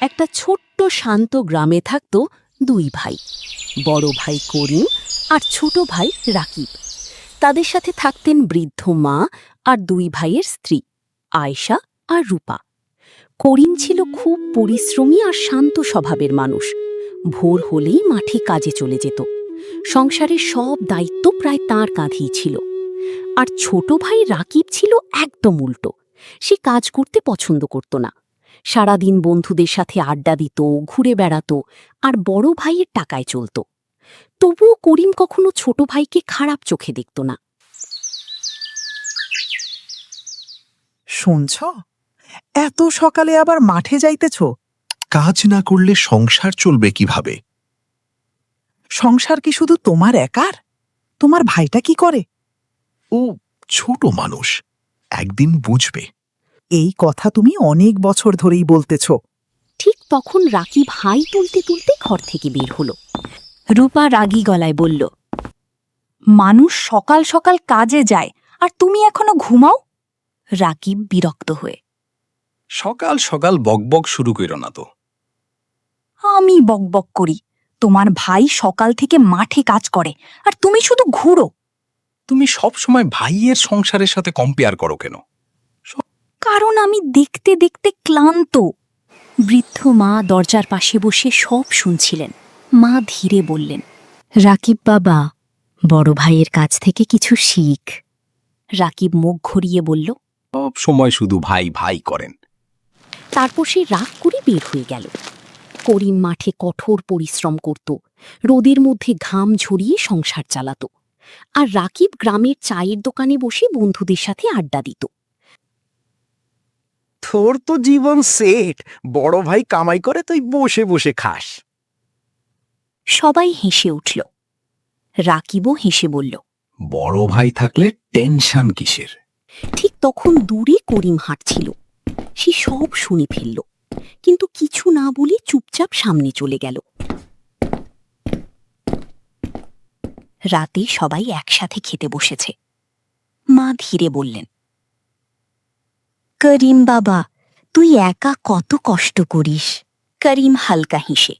একটা ছোট্ট শান্ত গ্রামে থাকত দুই ভাই, বড় ভাই করিম আর ছোট ভাই রাকিব। তাদের সাথে থাকতেন বৃদ্ধ মা আর দুই ভাইয়ের স্ত্রী আয়েশা আর রূপা। করিম ছিল খুব পরিশ্রমী আর শান্ত স্বভাবের মানুষ। ভোর হলেই মাঠে কাজে চলে যেত। সংসারের সব দায়িত্ব প্রায় তাঁর কাঁধেই ছিল। আর ছোট ভাই রাকিব ছিল একদম উল্টো। সে কাজ করতে পছন্দ করত না। সারাদিন বন্ধুদের সাথে আড্ডা দিত, ঘুরে বেড়াত আর বড় ভাইয়ের টাকায় চলত। তবুও করিম কখনো ছোট ভাইকে খারাপ চোখে দেখত না। শুনছ, এত সকালে আবার মাঠে যাইতেছ? কাজ না করলে সংসার চলবে কিভাবে? সংসার কি শুধু তোমার একার? তোমার ভাইটা কি করে? ও ছোট মানুষ, একদিন বুঝবে। এই কথা তুমি অনেক বছর ধরেই বলতেছ। ঠিক তখন রাকিব হাই তুলতে তুলতে ঘর থেকে বের হলো। রূপা রাগী গলায় বলল, মানুষ সকাল সকাল কাজে যায় আর তুমি এখনো ঘুমাও? রাকিব বিরক্ত হয়ে, সকাল সকাল বকবক শুরু করো না তো। আমি বকবক করি? তোমার ভাই সকাল থেকে মাঠে কাজ করে আর তুমি শুধু ঘুরো। তুমি সব সময় ভাইয়ের সংসারের সাথে কম্পেয়ার করো কেন? কারণ আমি দেখতে দেখতে ক্লান্ত। বৃদ্ধ মা দরজার পাশে বসে সব শুনছিলেন। মা ধীরে বললেন, রাকিব বাবা, বড় ভাইয়ের কাছ থেকে কিছু শিখ। রাকিব মুখ ঘুরিয়ে বলল, সব সময় শুধু ভাই ভাই করেন। তারপর সে রাগ করে বের হয়ে গেল। করিম মাঠে কঠোর পরিশ্রম করত, রোদের মধ্যে ঘাম ঝরিয়ে সংসার চালাত। আর রাকিব গ্রামের চায়ের দোকানে বসে বন্ধুদের সাথে আড্ডা দিত। তোর তো জীবন সেট, বড় ভাই কামাই করে তুই বসে বসে খাস। সবাই হেসে উঠল। রাকিবও হেসে বলল, বড় ভাই থাকলে টেনশন কিসের? ঠিক তখন দূরে করিম হাঁটছিল। সে সব শুনে ফেলল, কিন্তু কিছু না বলে চুপচাপ সামনে চলে গেল। রাতে সবাই একসাথে খেতে বসেছে। মা ধীরে বললেন, করিম বাবা, তুই একা কত কষ্ট করিস। করিম হালকা হেসে।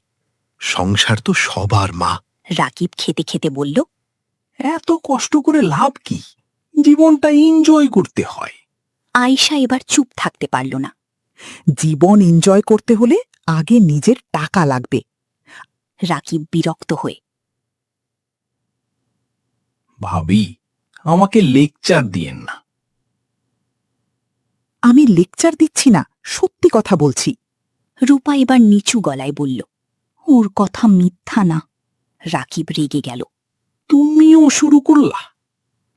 সংসার তো সবার মা। রাকিব খেতে খেতে বলল, এত কষ্ট করে লাভ কি? জীবনটা এনজয় করতে হয়। আয়েশা এবার চুপ থাকতে পারল না। জীবন এনজয় করতে হলে আগে নিজের টাকা লাগবে। রাকিব বিরক্ত হয়ে, ভাবি, আমাকে লেকচার দিয়েন না। আমি লেকচার দিচ্ছি না, সত্যি কথা বলছি। রূপা এবার নিচু গলায় বলল, ওর কথা মিথ্যা না। রাকিব রেগে গেল। তুমিও শুরু করলা?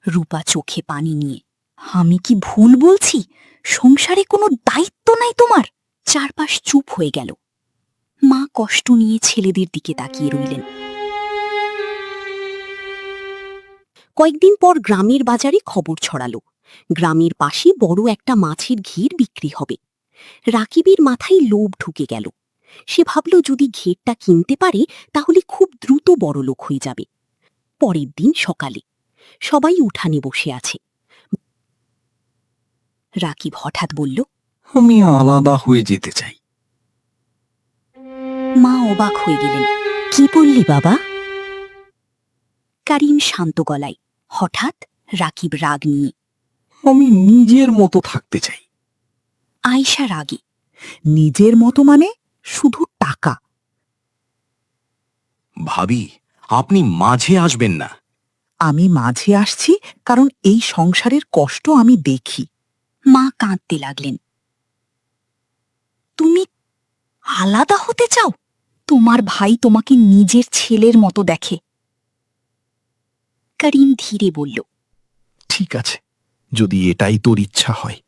রূপা চোখে পানি নিয়ে, আমি কি ভুল বলছি? সংসারে কোনো দায়িত্ব নাই তোমার? চারপাশ চুপ হয়ে গেল। মা কষ্ট নিয়ে ছেলেদের দিকে তাকিয়ে রইলেন। কয়েকদিন পর গ্রামের বাজারে খবর ছড়ালো, গ্রামের পাশে বড় একটা মাছের ঘের বিক্রি হবে। রাকিবের মাথায় লোভ ঢুকে গেল। সে ভাবল, যদি ঘেরটা কিনতে পারে তাহলে খুব দ্রুত বড়লোক হয়ে যাবে। পরের দিন সকালে সবাই উঠানে বসে আছে। রাকিব হঠাৎ বলল, আমি আলাদা হয়ে যেতে চাই। মা অবাক হয়ে গেলেন। কি বললি বাবা? করিম শান্ত গলায়। হঠাৎ রাকিব রাগ নিয়ে, আমি নিজের মতো থাকতে চাই। আয়েশা রাগে, নিজের মতো মানে শুধু টাকা? ভাবি, আপনি মাঝে আসবেন না। আমি মাঝে আসছি কারণ এই সংসারের কষ্ট আমি দেখি। মা কাঁদতে লাগলেন। তুমি আলাদা হতে চাও? তোমার ভাই তোমাকে নিজের ছেলের মতো দেখে। করিম ধীরে বলল, ঠিক আছে, যদি এটাই তোর ইচ্ছা হয়।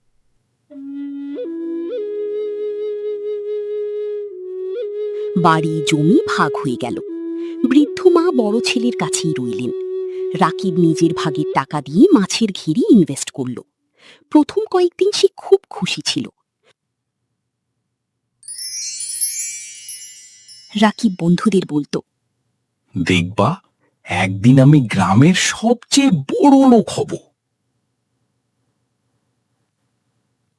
বাড়ি জমি ভাগ হয়ে গেল। বৃদ্ধ মা বড় ছেলের কাছেই রইলেন। রাকিব নিজের ভাগের টাকা দিয়ে মাছের ঘেরে ইনভেস্ট করল। প্রথম কয়েকদিন সে খুব খুশি ছিল। রাকিব বন্ধুদের বলতো, দেখবা, একদিন আমি গ্রামের সবচেয়ে বড় লোক হব।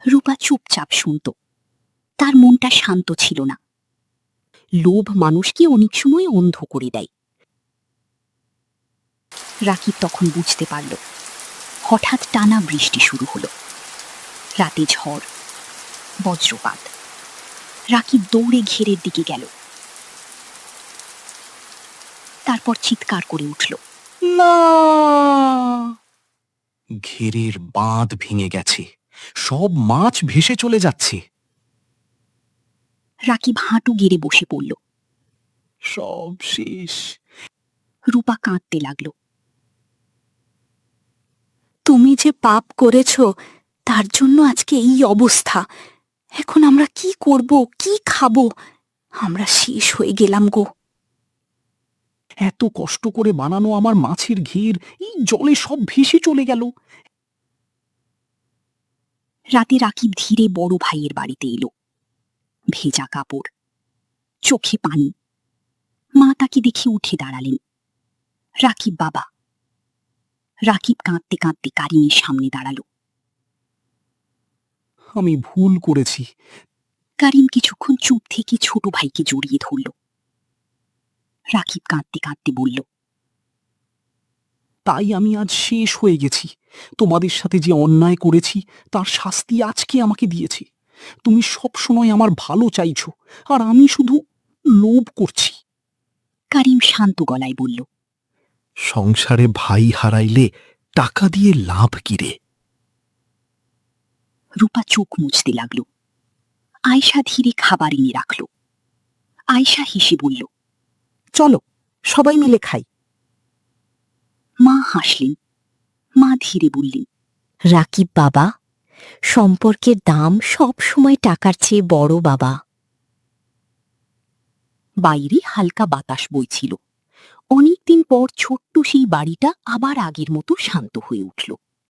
রূপা চুপচাপ শুনত। তার মনটা শান্ত ছিল না। লোভ মানুষকে অনেক সময় অন্ধ করে দেয়। রাকিব তখন বুঝতে পারল হঠাৎ টানা বৃষ্টি শুরু হলো। রাতে ঝড়, বজ্রপাত। রাকিব দৌড়ে ঘেরের দিকে গেল। তারপর চিৎকার করে উঠল, না! ঘেরের বাঁধ ভেঙে গেছে, সব মাছ ভেসে চলে যাচ্ছে। রাকিব হাঁটু গেড়ে বসে পড়ল। সব শেষ। রূপা কাঁদতে লাগলো। তুমি যে পাপ করেছ, তার জন্য আজকে এই অবস্থা। এখন আমরা কি করব, কি খাবো? আমরা শেষ হয়ে গেলাম গো। এত কষ্ট করে বানানো আমার মাছের ঘের এই জলে সব ভেসে চলে গেল। রাতে রাকিব ধীরে বড় ভাইয়ের বাড়িতে এলো। ভেজা কাপড়, চোখে পানি। মা তাকে দেখে উঠে দাঁড়ালেন। রাকিব বাবা। রাকিব কাঁদতে কাঁদতে কারিমের সামনে দাঁড়ালো। আমি ভুল করেছি। কারিম কিছুক্ষণ চুপ থেকে ছোট ভাইকে জড়িয়ে ধরল। রাকিব কাঁদতে কাঁদতে বলল, তাই আমি আজ শেষ হয়ে গেছি। তোমাদের সাথে যে অন্যায় করেছি তার শাস্তি আজকে আমাকে দিয়েছে। তুমি সব সময় আমার ভালো চাইছো, আর আমি শুধু লোভ করছি। কারিম শান্ত গলায় বলল, সংসারে ভাই হারাইলে টাকা দিয়ে লাভ কি রে? রূপা চোখ মুছতে লাগলো। আয়শা ধীরে খাবার এনে রাখল। আয়শা হেসে বলল, চলো সবাই মিলে খাই। মা হাসলেন। মা ধীরে বললেন, রাকিব বাবা, সম্পর্কের দাম সব সময় টাকার চেয়ে বড় বাবা। বাইরে হালকা বাতাস বইছিল। অনেকদিন পর ছোট্ট সেই বাড়িটা আবার আগের মতো শান্ত হয়ে উঠল।